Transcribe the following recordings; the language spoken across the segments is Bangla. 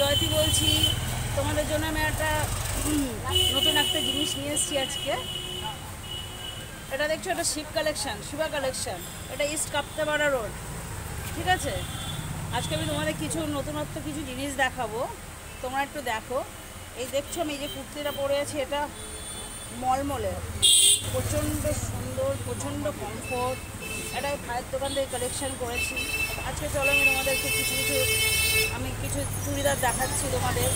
জয়তী বলছি। তোমাদের জন্য আমি একটা নতুন একটা জিনিস নিয়ে এসেছি আজকে। এটা দেখছো, এটা শিবা কালেকশন। এটা ইস্ট কাপ্তাপাড়া রোড, ঠিক আছে। আজকে আমি তোমাদের কিছু নতুনত্ব কিছু জিনিস দেখাবো, তোমরা একটু দেখো। এই দেখছো আমি যে কুর্তিটা পরে আছি, এটা মলমলে, প্রচণ্ড সুন্দর, প্রচণ্ড কমফোর্ট। এটা ভাইয়ের দোকান থেকে কালেকশন করেছি। আজকে চলো আমি তোমাদেরকে কিছু চুড়িদার দেখাচ্ছি তোমাদের,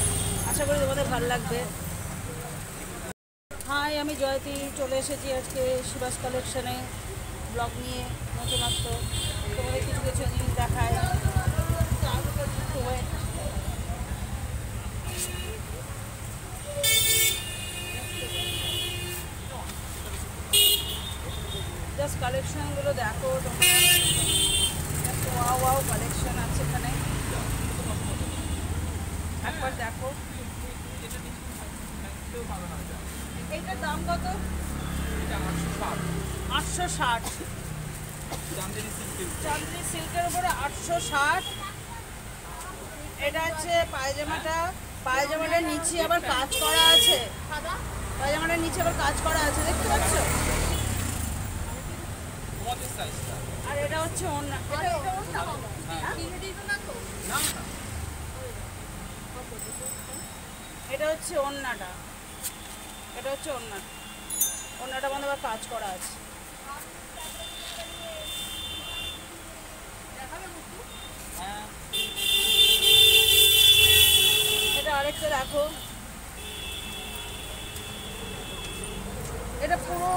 আশা করি তোমাদের ভালো লাগবে। হাই, আমি জয়তী, চলে এসেছি আজকে শিবাস কালেকশনে ব্লগ নিয়ে নতুনত্ব। তোমাদের কিছু কিছু জিনিস দেখায়। জাস্ট কালেকশনগুলো দেখো তোমরা, ওয়াও কালেকশন আছে এখানে, একবার দেখো। এইটার দাম কত? 860। চাঁদনি সিল্কের উপরে 860। এটা হচ্ছে পায়জামাটার নিচে আবার কাজ করা আছে। পায়জামাটার নিচে আবার কাজ করা আছে, দেখতে পাচ্ছ? আর এটা হচ্ছে ওড়না। এটা হচ্ছে ওড়নাটা, ওড়নাটা মধ্যে আবার কাজ করা আছে। এটা আরেকটা দেখো, এটা পুরো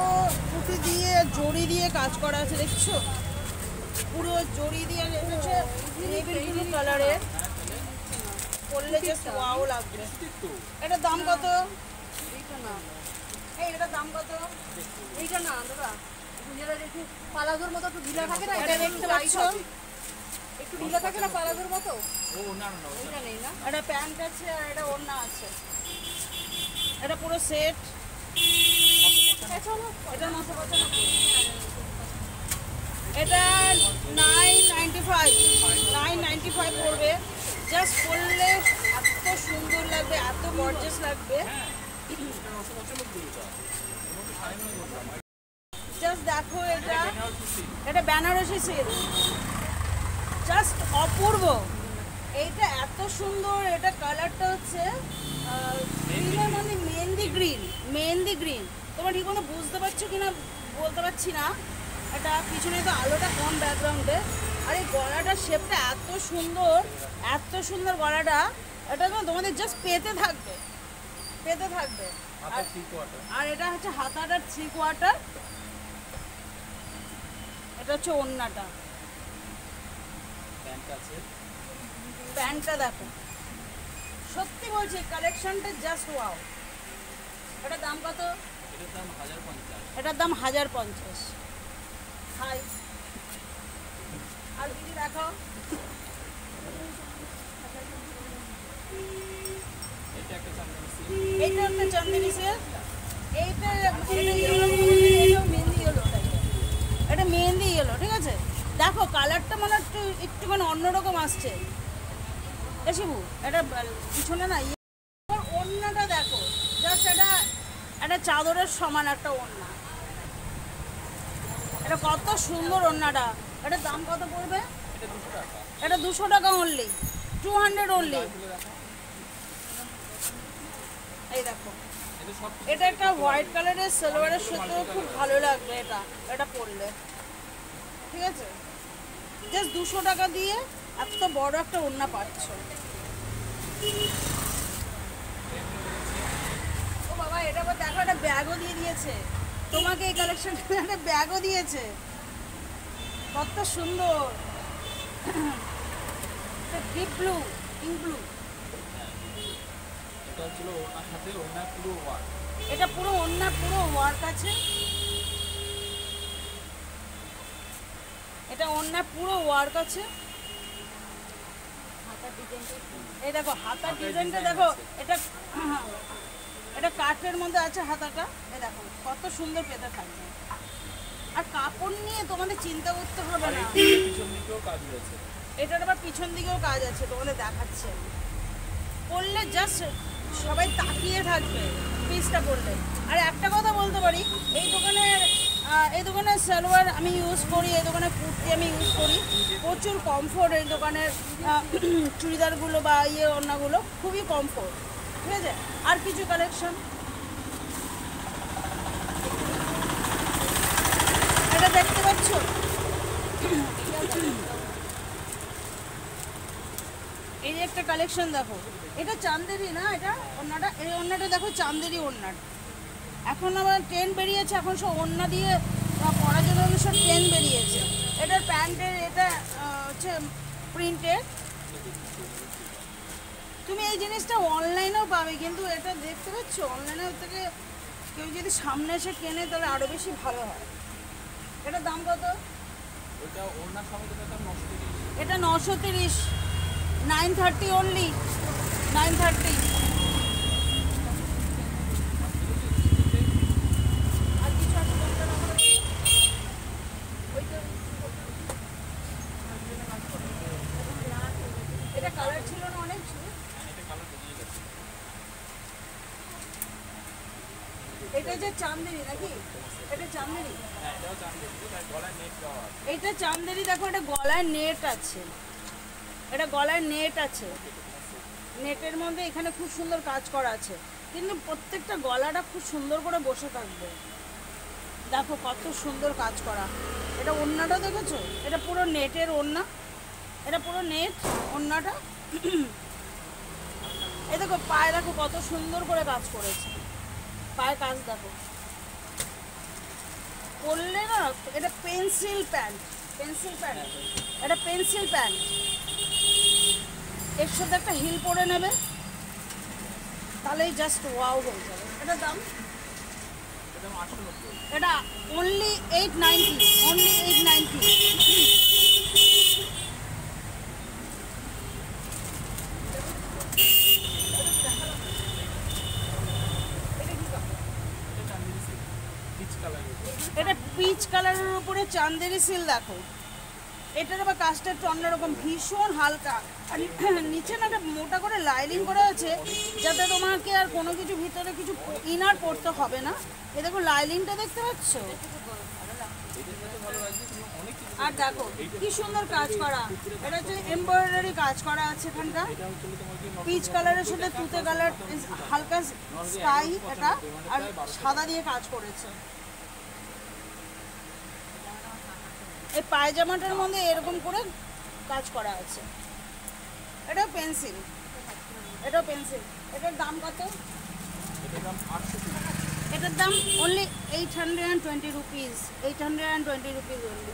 পুঁতি দিয়ে জড়ি দিয়ে কাজ করা আছে, দেখছো? পুরো জড়ি দিয়ে রেখেছে, নেভি ব্লু কালারের। পরলে জাস্ট ওয়াও লাগবে। এটার দাম কত? এটার দাম কত? এইটা না দাদা, একটু পালাজোর মতো একটু ঢিলা থাকে না, এটা দেখতে পাচ্ছ? একটু ঢিলা থাকে না পালাজোর মতো। এটা নেই না, এটা প্যান্ট আছে আর এটা ওড়না আছে। এটা পুরো সেট। এটা 995। এটা 995 পড়বে। জাস্ট পরলে এত সুন্দর লাগবে, এত গর্জিয়াস লাগবে। জাস্ট দেখো, এটা বেনারসি সিল্ক, জাস্ট অপূর্ব। এইটা এত সুন্দর। এটা কালারটা হচ্ছে মানে মেহেন্দি গ্রিন। তোমরা ঠিক মতো বুঝতে পারছো কিনা বলতে পারছি না। এটা পিছনে তো আলোটা কম ব্যাকগ্রাউন্ডে। আর এই গলাটার শেপটা এত সুন্দর গলাটা। এটা তো তোমাদের জাস্ট পেতে থাকবে। আর এটা হচ্ছে হাতাটার 3/4। এটা হচ্ছে ওড়নাটা। প্যান্টটা দেখো, সত্যি বলছি কালেকশনটা জাস্ট ওয়াও। এটার দাম কত? এটার দাম 1050। হাই, আর দিদি দেখো, এইটা একটা চাঁদনি সিল্ক। এটা মেহেন্দি ইয়েলো, ঠিক আছে। দেখো কালারটা মানে একটুখানি অন্যরকম আসছে। শিবু, এটা পিছনে না ওড়নাটা দেখো, জাস্ট এটা চাদরের সমান একটা ওড়না। এটা কত সুন্দর ওড়নাটা। এটার দাম কত পড়বে? এটা 200 টাকা অনলি, 200 অনলি। এই দেখো, এটা একটা হোয়াইট কালারের সালোয়ারের সাথে খুব ভালো লাগবে এটা পরলে, ঠিক আছে। জাস্ট 200 টাকা দিয়ে এত বড় একটা ওড়না পাচ্ছ। ও বাবা, এটা আবার দেখো, একটা ব্যাগও দিয়ে দিয়েছে তোমাকে। এই কালেকশন একটা ব্যাগও দিয়েছে, কত সুন্দর। Deep blue, pink blue. এটা পুরো ওড়না, পুরো ওয়ার্ক আছে। এটা ওড়না পুরো ওয়ার্ক আছে। এই দেখো হাতার ডিজাইনটা দেখো, এটা কাঠের মধ্যে আছে হাতাটা। এই দেখো কত সুন্দর পেতে থাকবে। আর কাপড় নিয়ে তোমাদের চিন্তা করতে হবে না। এটার আবার পিছন দিকেও কাজ আছে, তোমাদের দেখাচ্ছে। পরলে জাস্ট সবাই তাকিয়ে থাকবে পিসটা পরলে। আর একটা কথা বলতে পারি, এই দোকানের সালোয়ার আমি ইউজ করি, এই দোকানের কুর্তি আমি ইউজ করি, প্রচুর কমফোর্ট এই দোকানের চুড়িদারগুলো বা ওড়নাগুলো খুবই কমফোর্ট, ঠিক আছে। আর কিছু কালেকশন এটা দেখতে পাচ্ছ, এই যে একটা কালেকশন দেখো, এটা চান্দেরি না, এটা ওড়নাটা, এই ওড়নাটা দেখো চান্দেরি ওড়নাটা। এখন আবার ট্রেন বেরিয়েছে, এখন সব ওড়না দিয়ে পরার জন্য সব ট্রেন বেরিয়েছে। এটার প্যান্টের এটা হচ্ছে প্রিন্টের। তুমি এই জিনিসটা অনলাইনেও পাবে, কিন্তু এটা দেখতে পাচ্ছ অনলাইনের থেকে কেউ যদি সামনে এসে কেনে তাহলে আরও বেশি ভালো হয়। এটার দাম কত? এটা 930, 930 অনলি, 930। এটা কালার ছিল না অনেক, এটা যে চান্দেরি নাকি, এটা চান্দেরি, এটা চান্দেরি। দেখো এটা গলায় নেট আছে, এটা গলায় নেট আছে, নেটের মধ্যে এখানে খুব সুন্দর কাজ করা আছে, কিন্তু প্রত্যেকটা গলাটা খুব সুন্দর করে বসে থাকবে। দেখো কত সুন্দর কাজ করা। এটা ওড়নাটা দেখেছো, এটা পুরো নেটের ওড়না, এটা পুরো নেট ওড়নাটা। এই দেখো পায়ে দেখো কত সুন্দর করে কাজ করেছে, পায়ে কাজ দেখো। পরলে না এটা পেন্সিল প্যান্ট, পেন্সিল প্যান্ট, এটা পেন্সিল প্যান্ট। এর সাথে একটা হিল পরে নেবে, তাহলেই জাস্ট ওয়াও হয়ে যাবে। এটার দাম, এটা অনলি 890, অনলি 890। এটা পিচ কালারের উপরে চান্দেরি সিল দেখো। এটার আবার কাজটা একটু অন্যরকম, ভীষণ হালকা, আর নিচে না একটা মোটা করে লাইনিং করা আছে, যাতে তোমাকে আর কোনো কিছু ভিতরে কিছু ইনার পড়তে হবে না। এ দেখো লাইনিংটা দেখতে পাচ্ছ, আর দেখো কি সুন্দর কাজ করা। এটা হচ্ছে এমব্রয়ডারি কাজ করা আছে এখানটা, পিচ কালারের সাথে তুতে কালার, হালকা স্কাই এটা, আর সাদা দিয়ে কাজ করেছে। এই পায়জামাটার মধ্যে এরকম করে কাজ করা আছে। এটাও পেন্সিল, এটাও পেন্সিল। এটার দাম কত? এটার দাম অনলি 820 রুপিস, 820 রুপিস অনলি।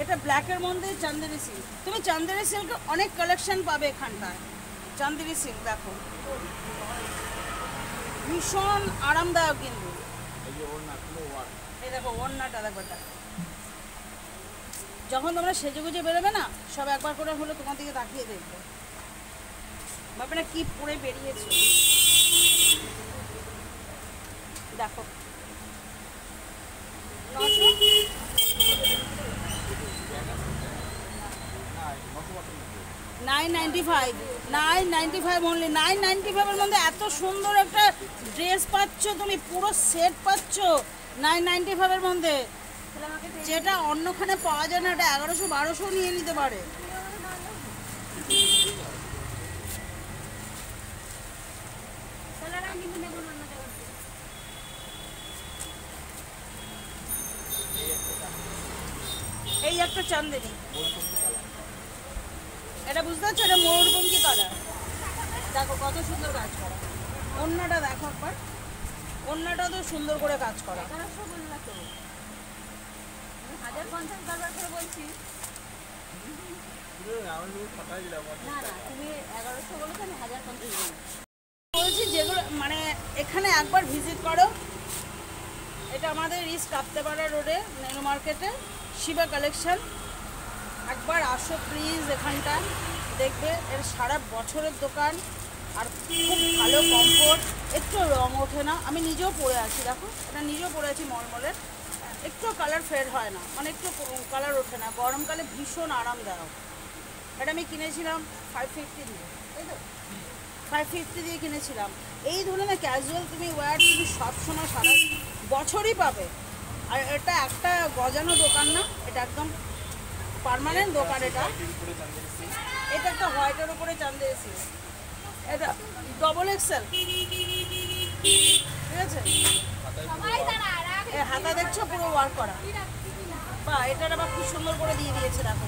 এটা ব্ল্যাকের মধ্যে চান্দেরি সিল্ক। তুমি চান্দেরি সিল্কের অনেক কালেকশন পাবে এখানটায়। চান্দেরি সিল্ক দেখো ভীষণ আরামদায়ক, কিন্তু এই দেখো ওড়নাটা দেখো, এটা যখন তোমরা সেজে গুজে বেরোবে না, সব একবার করে হলো তোমার দিকে তাকিয়ে দেখবে, ভাববে না কি পরে বেরিয়েছো। দেখো 995, 995 অনলি, 995-এর মধ্যে এত সুন্দর একটা ড্রেস পাচ্ছ তুমি, পুরো সেট পাচ্ছ 995-এর মধ্যে, যেটা অন্যখানে পাওয়া যায় না। এটা 1100-1200 নিয়ে নিতে পারে। এই একটা চান্দেরি, এটা বুঝতে পারছো, এটা ময়ূরপঙ্খী কালার। দেখো কত সুন্দর কাজ করা। ওড়নাটা দেখো একবার, ওড়নাটা তো সুন্দর করে কাজ করা। 1100 বললা তো, 1050 বারবার করে বলছি। না না, তুমি 1100 বলেছো, আমি 1050 বলছি। যেগুলো মানে এখানে একবার ভিজিট করো। এটা আমাদের ইস্ট কাপ্তেপাড়া রোডে নেনু মার্কেটে শিবা কালেকশন। একবার আসো প্লিজ, এখানটা দেখবে। এর সারা বছরের দোকান, আর খুব ভালো কমফোর্ট, একটু র রং ওঠে না, আমি নিজেও পরে আছি, দেখো এটা নিজেও পরে আছি মলমলের, একটু কালার ফেড হয় না, মানে একটু কালার ওঠে না, গরমকালে ভীষণ আরামদায়ক। এটা আমি কিনেছিলাম 550 দিয়ে, তাই তো 550 দিয়ে কিনেছিলাম। এই ধরনের ক্যাজুয়াল তুমি ওয়্যার তুমি সবসময় সারা বছরই পাবে। আর এটা একটা গজানো দোকান না, এটা একদম পার্মানেন্ট দোকান। এটা একটা হোয়াইটের উপরে চান্দেসি, এটা ডবল এক্সেল, ঠিক আছে। হাতা দেখছো পুরো ওয়ার্ক করা, বা এটা আবার খুব সুন্দর করে দিয়ে দিয়েছে, দেখো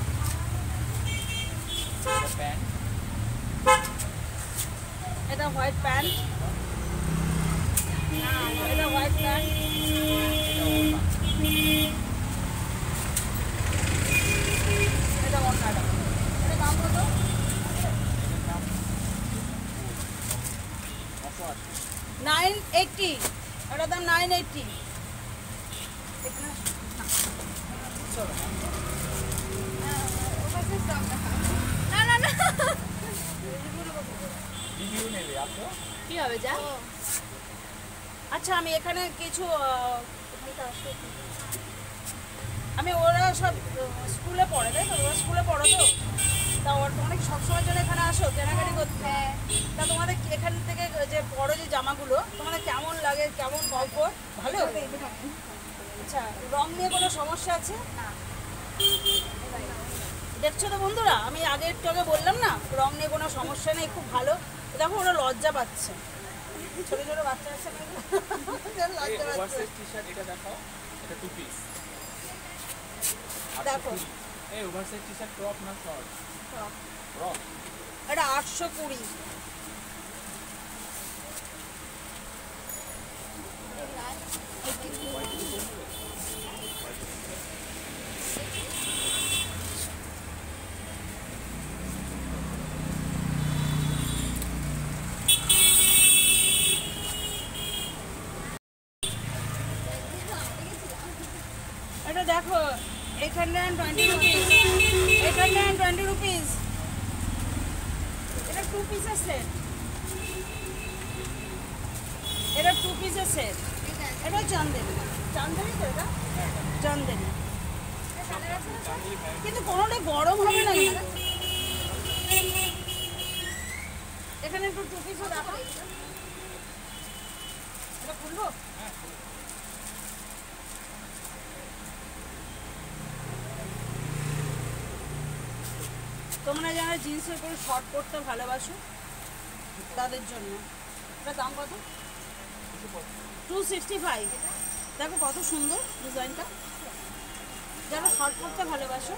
এটা হোয়াইট প্যান্ট, এটা হোয়াইট প্যান্ট, এটা অন্যটা। এটা দাম কত? 980, এটার দাম 980। কি হবে যা? আচ্ছা আমি এখানে কিছু আমি ওরা সব স্কুলে পড়ে, তাই তো? ওরা স্কুলে পড়ো তো, তা ওরা অনেক সবসময়ের জন্য এখানে আসো কেনাকাটি করতে। তা তোমাদের এখান থেকে যে পড়ো যে জামাগুলো তোমাদের কেমন লাগে, কেমন কমফোর্ট? ভালো। আচ্ছা রং নিয়ে কোনো সমস্যা আছে? দেখছো তো বন্ধুরা, আমি আগে একটু আগে বললাম না, রং নিয়ে কোনো সমস্যা নেই, খুব ভালো। দেখো ওরা লজ্জা পাচ্ছে, ছোট ছোট বাচ্চা আছে লজ্জা পাচ্ছে। দেখো এই ওভারসাইজ টি-শার্ট ক্রপ না শর্ট? ক্রপ। এটা 820। এটা দেখো 820 রুপিস, 820 রুপিস। এটা 2 পিসের সেট, এটা 2 পিসের সেট। এটা চান্দেরি, চান্দেরি তো, এটা চান্দেরি, কিন্তু কোনোটা গরম হবে না কিন্তু। এখানে একটু 2 পিসও রাখো, এটা খুলবো। তোমরা যারা জিন্সের উপরে শর্ট পরতে ভালোবাসো তাদের জন্য। এটা দাম কত? 265। দেখো কত সুন্দর ডিজাইনটা, যারা শর্ট পরতে ভালোবাসো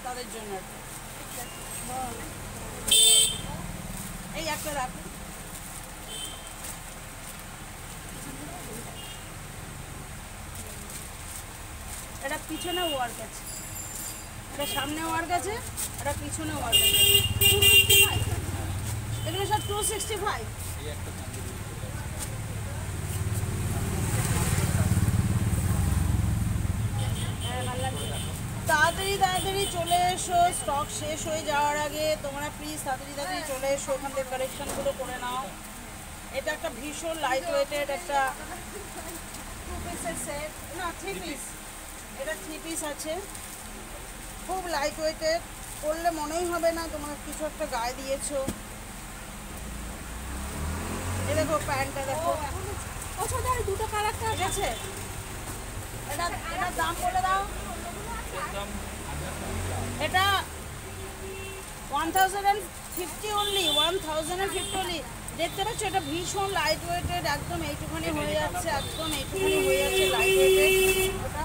তাদের জন্য। এই একটা রাখো, এটা পিছনে ওয়ার্ক আছে, এটা সামনে ওয়ার্ক আছে, এটা পিছনে ওয়ার্ক আছে। 265, এগুলো সব 265। তাড়াতাড়ি তাড়াতাড়ি চলে এসো, স্টক শেষ হয়ে যাওয়ার আগে তোমরা প্লিজ তাড়াতাড়ি তাড়াতাড়ি চলে এসো, ওখান থেকে কালেকশনগুলো করে নাও। এটা একটা ভীষণ লাইট ওয়েটেড একটা 2 পিসের সেট, না 3 পিস, এটা 3 পিস আছে, খুব লাইট ওয়েটেড, পরলে মনেই হবে না তোমরা কিছু একটা গায়ে দিয়েছো। এই দেখো প্যান্টটা দেখো, দুটো কালার, ঠিক আছে। এটার দাম বলে দাও। এটা 1050 অনলি, 1050 অনলি। দেখতে পাচ্ছ এটা ভীষণ লাইট ওয়েটেড, একদম এইটুখানি হয়ে যাচ্ছে, একদম এইটুখানি হয়ে যাচ্ছে, লাইট ওয়েটেড। ওটা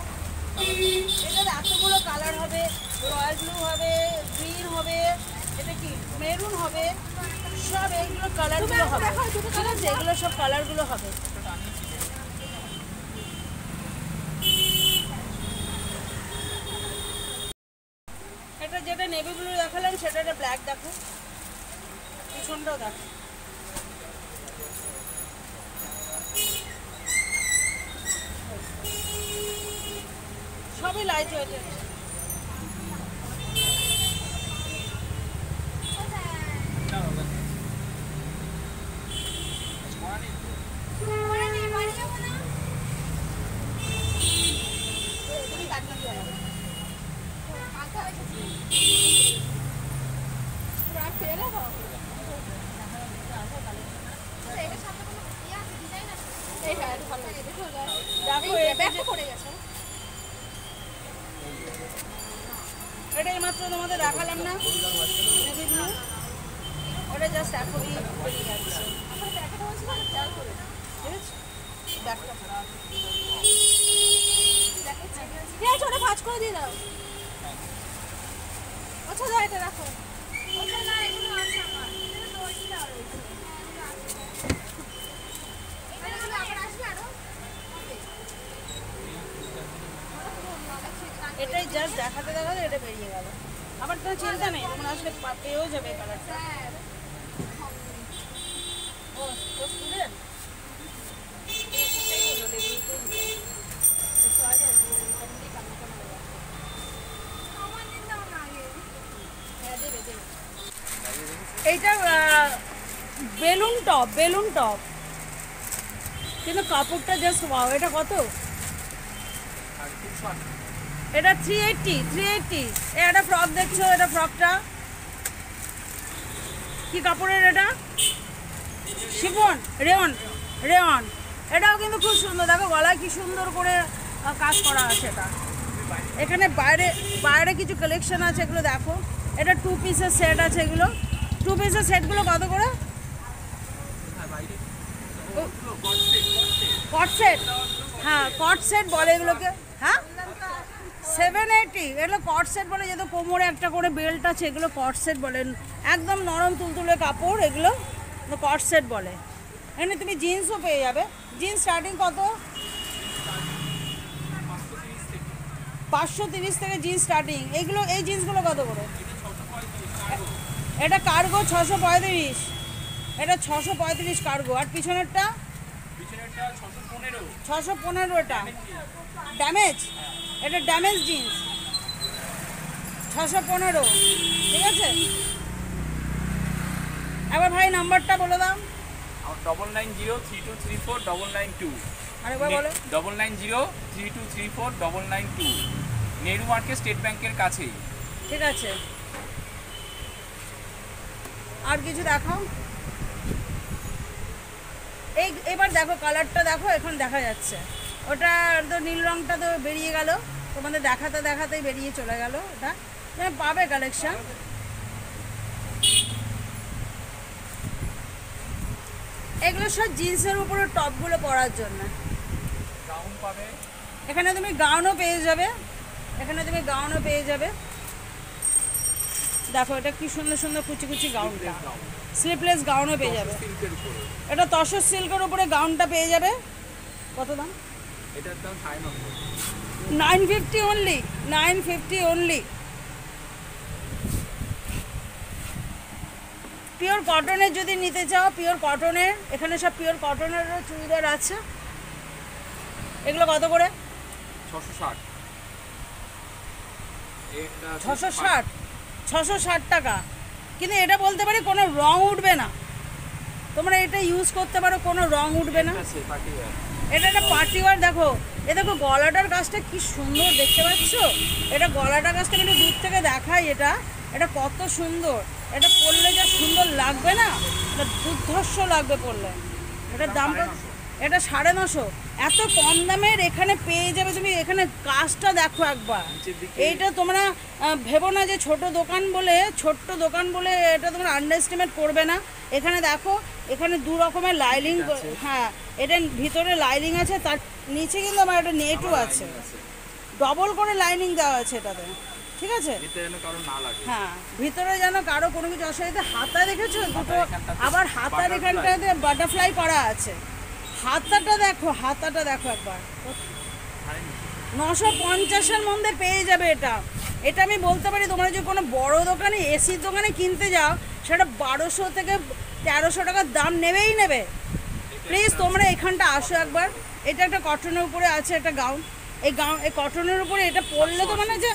এটার এতগুলো কালার হবে, রয়্যাল ব্লু হবে, গ্রিন হবে, এটা কি মেরুন হবে, সব এইগুলো কালারগুলো হবে, ঠিক আছে, এগুলো সব কালারগুলো হবে। এটা যেটা নেভি ব্লু দেখালাম সেটা একটা ব্ল্যাক দেখো, পিছনটাও দেখো। সবই লাইট ওয়েটেড। দেখো ব্যাগটা পড়ে গেছে। এটা এইমাত্র তোমাদের দেখালাম না নেভি ব্লু, ওটা জাস্ট এখনই বেরিয়ে যাচ্ছে। ঠিক আছে, ব্যাগটা ঠিক আছে, ওটা ভাঁজ করে দিয়ে দাও। আচ্ছা দাও, এটা রাখো। এটাই জাস্ট দেখাতে দেখাতে এটা বেরিয়ে গেল। আবার কোনো চিন্তা নেই, তোমরা আসলে পেয়েও যাবে এই কালারটা। ও স্টুডেন্ট এইটা বেলুন টপ, বেলুন টপ, কিন্তু কাপড়টা জাস্ট ওয়াও। এটা কত? এটা 380। এটা ফ্রক দেখছো, এটা ফ্রকটা কি কাপড়ের? এটা শিফন, রেয়ন, রেয়ন। এটাও কিন্তু খুব সুন্দর, দেখো গলায় কি সুন্দর করে কাজ করা আছে। এটা এখানে বাইরে বাইরে কিছু কালেকশন আছে, এগুলো দেখো। এটা 2 পিসের সেট আছে। এগুলো 2 পিসের সেটগুলো কত করে? কট সেট, হ্যাঁ কট সেট বলে এগুলোকে। হ্যাঁ 780, এগুলো কট সেট বলে। যেহেতু কোমরে একটা করে বেল্ট আছে, এগুলো কট সেট বলেন। একদম নরম তুলতুলে কাপড়, এগুলো কট সেট বলে। এখানে তুমি জিন্সও পেয়ে যাবে। জিন্স স্টার্টিং কত? 530 থেকে জিন্স স্টার্টিং। এইগুলো, এই জিন্সগুলো কত করে? এটা কার্গো 635, এটা 635 কার্গো। আর পিছনেরটা 615। এটা ড্যামেজ, এটা ড্যামেজ জিন্স 615। ঠিক আছে, এবার ভাই নাম্বারটা বলে দাও। 9903234992। আরেকবার বলো। 9903234992। নেহরু মার্কেট, স্টেট ব্যাংকের কাছেই। ঠিক আছে, আর কিছু দেখাও। এবার দেখো কালারটা দেখো, এখন দেখা যাচ্ছে। ওটা তো নীল রংটা তো বেরিয়ে গেল, তোমাদের দেখাতে দেখাতেই বেরিয়ে চলে গেল। ওটা পাবে কালেকশন। এগুলো সব জিন্সের উপরে টপগুলো পরার জন্য। গাউন পাবে, এখানে তুমি গাউনও পেয়ে যাবে, এখানে তুমি গাউনও পেয়ে যাবে। দেখো এটা কি সুন্দর সুন্দর কুচি কুচি গাউনটা, স্লিভলেস গাউনও পেয়ে যাবে। সিল্কের উপরে। এটা তসর সিল্কের উপরে গাউনটা পেয়ে যাবে। কত দাম? এটার দাম 950 অনলি, 950 অনলি। পিওর কটনের যদি নিতে চাও, পিওর কটনের, এখানে সব পিওর কটনেরও চুড়িদার আছে। এগুলো কত করে? 660। এটা 660, 660 টাকা। কিন্তু এটা বলতে পারি কোনো রং উঠবে না, তোমরা এটা ইউজ করতে পারো, কোনো রং উঠবে না। আছে পার্টি ওয়্যার। এটা একটা পার্টি ওয়্যার। দেখো এ দেখো গলাটার কাজটা কি সুন্দর, দেখতে পাচ্ছ? এটা গলাটার কাজটা কিন্তু দূর থেকে দেখাই। এটা কত সুন্দর। এটা পরলে যা সুন্দর লাগবে না, এটা দুর্ধর্ষ লাগবে পরলে। এটার দাম, এটা 950। এত কম দামের এখানে পেয়ে যাবে তুমি। এখানে কাজটা দেখো একবার। এইটা তোমরা ভেবো না যে ছোট দোকান বলে এটা তোমরা আন্ডারএস্টিমেট করবে না। এখানে দেখো, এখানে 2 রকমের লাইনিং, হ্যাঁ এটা ভিতরে লাইনিং আছে, তার নিচে কিন্তু আমার একটা নেটও আছে, ডবল করে লাইনিং দেওয়া আছে এটাতে। ঠিক আছে, হ্যাঁ ভিতরে যেন কারো কোনো কিছু অসুবিধা। হাতা দেখেছো দুটো, আবার হাতার এখানটাতে বাটারফ্লাই করা আছে। হাতাটা দেখো, হাতাটা দেখো একবার। 950-এর মধ্যে পেয়ে যাবে এটা। এটা আমি বলতে পারি, তোমরা যদি কোনো বড় দোকানে, এসির দোকানে কিনতে যাও, সেটা 1200 থেকে 1300 টাকার দাম নেবেই নেবে। প্লিজ তোমরা এখানটা আসো একবার। এটা একটা কটনের উপরে আছে একটা গাউন। এই কটনের উপরে এটা পরলে তো মানে যে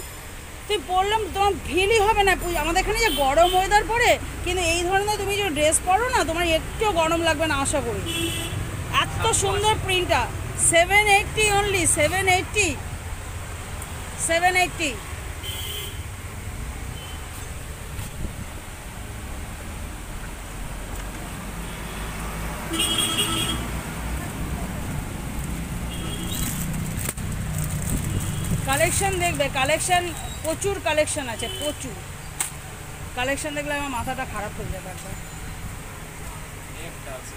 তুই পরলাম তোমার ফিলই হবে না। আমাদের এখানে যে গরম ওয়েদার পড়ে, কিন্তু এই ধরনের তুমি যে ড্রেস পরো না, তোমার একটুও গরম লাগবে না আশা করি। এত সুন্দর প্রিন্টটা। 780 অনলি, 780, 780। কালেকশন দেখবে, কালেকশন প্রচুর কালেকশন আছে, প্রচুর কালেকশন দেখলে আমার মাথাটা খারাপ হয়ে যাবে একবার। একটা আছে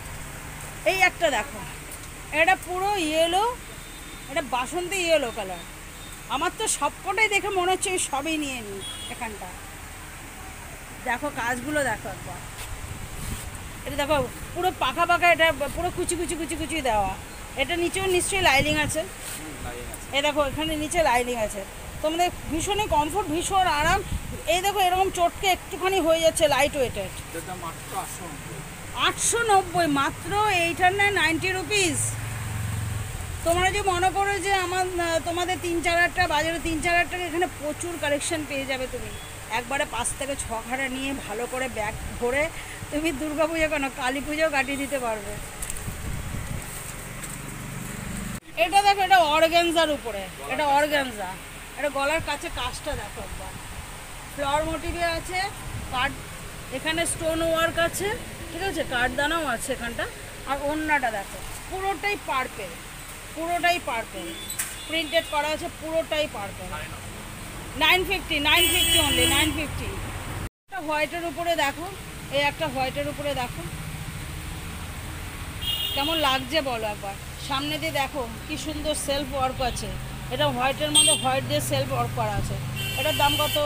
এই একটা দেখো, এটা পুরো ইয়েলো, এটা বাসন্তী ইয়েলো কালার। আমার তো সবকটাই দেখে মনে হচ্ছে আমি সবই নিয়ে নিই এখানটা। দেখো কাজগুলো দেখো একবার, এটা দেখো পুরো পাকা পাকা, এটা পুরো কুচি কুচি কুচি কুচি দেওয়া। এটা নিচেও নিশ্চয়ই লাইনিং আছে। লাইন আছে। এই দেখো এখানে নিচে লাইনিং আছে, তোমাদের ভীষণই কমফোর্ট, ভীষণ আরাম। এই দেখো এরকম চটকে একটুখানি হয়ে যাচ্ছে, লাইট ওয়েটেড। এটার দাম মাত্র 890। 890 মাত্র, 890 রুপিস। তোমরা যে মনে করো যে তোমাদের 3-4 টাকা বাজারে, 3-4 টাকা, এখানে প্রচুর কালেকশন পেয়ে যাবে। তুমি একবারে 5 থেকে 6 খানা নিয়ে ভালো করে ব্যাগ ভরে তুমি দুর্গা পুজো কেন কালী পুজোও কাটিয়ে দিতে পারবে। এটা দেখো, এটা অর্গানজার উপরে, এটা অর্গানজা, এটা গলার কাছে কাজটা দেখো একবার, ফ্লাওয়ার মোটিভে আছে, কাঠ, এখানে স্টোন ওয়ার্ক আছে, ঠিক আছে, কাঠদানাও আছে এখানটা। আর ওড়নাটা দেখো পুরোটাই পার্পেল, পুরোটাই পার্পেল প্রিন্টেড করা আছে, পুরোটাই পার্পেল। 950 অনলি, 950। একটা হোয়াইটের উপরে দেখো, এই একটা হোয়াইটের উপরে দেখো কেমন লাগছে বলো একবার। সামনে দিয়ে দেখো কি সুন্দর সেলফ ওয়ার্ক আছে, এটা হোয়াইটের মধ্যে হোয়াইট দিয়ে সেলফ ওয়ার্ক করা আছে। এটার দাম কত?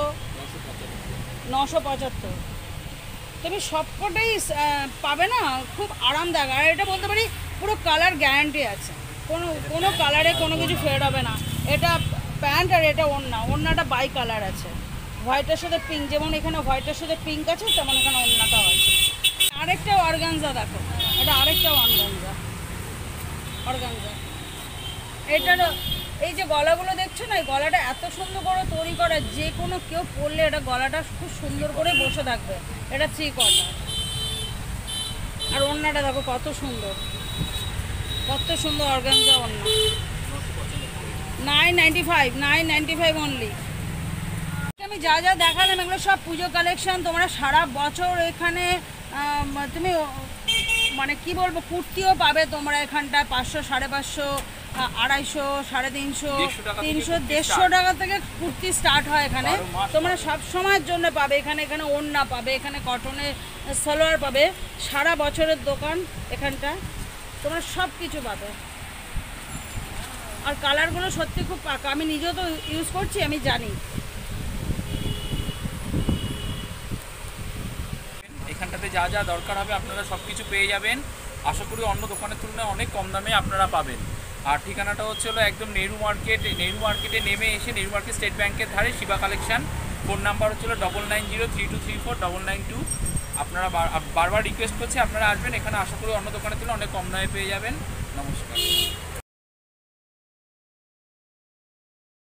975। তুমি সবকটাই পাবে না, খুব আরামদায়ক। আর এটা বলতে পারি পুরো কালার গ্যারান্টি আছে, কোনো কালারে কোনো কিছু ফেড হবে না। এটা প্যান্ট আর এটা ওড়না, ওড়নাটা বাই কালার আছে, হোয়াইটের সাথে পিঙ্ক, যেমন এখানে হোয়াইটের সাথে পিঙ্ক আছে তেমন এখানে ওড়নাটাও আছে। আরেকটা অর্গানজা দেখো, এটা আরেকটা অর্গানজা। এটার এই যে গলাগুলো দেখছো না, এই গলাটা এত সুন্দর করে তৈরি করা, যে কোনো কেউ পরলে এটা গলাটা খুব সুন্দর করে বসে থাকবে। এটা 3 কোয়ার্টার। আর ওড়নাটা দেখো কত সুন্দর, কত সুন্দর অর্গানজা ওড়না। 995 অনলি। আমি যা যা দেখালাম এগুলো সব পুজো কালেকশন। তোমরা সারা বছর এখানে তুমি মানে কি বলবো, কুর্তিও পাবে তোমরা এখানটায় 500, 550, 250, 350, 300, 150 টাকা থেকে কুর্তি স্টার্ট হয় এখানে। তোমরা সব সময়ের জন্য পাবে এখানে। এখানে ওড়না পাবে, এখানে কটনের সালোয়ার পাবে, সারা বছরের দোকান এখানটা, তোমরা সব কিছু পাবে। আর কালারগুলো সত্যি খুব পাকা, আমি নিজেও তো ইউজ করছি, আমি জানি। এখানটাতে যা যা দরকার হবে আপনারা সব কিছু পেয়ে যাবেন। আশা করি অন্য দোকানের তুলনায় অনেক কম দামে আপনারা পাবেন। আর ঠিকানাটা হচ্ছে হলো একদম নেহরু মার্কেটে নেমে এসে, নেহরু মার্কেট স্টেট ব্যাংকের ধারে, শিবা কালেকশন। ফোন নাম্বার হচ্ছে 9903234992। আপনারা বারবার রিকোয়েস্ট করছি আপনারা আসবেন এখানে। আশা করি অন্য দোকানের তুলনায় অনেক কম দামে পেয়ে যাবেন। নমস্কার।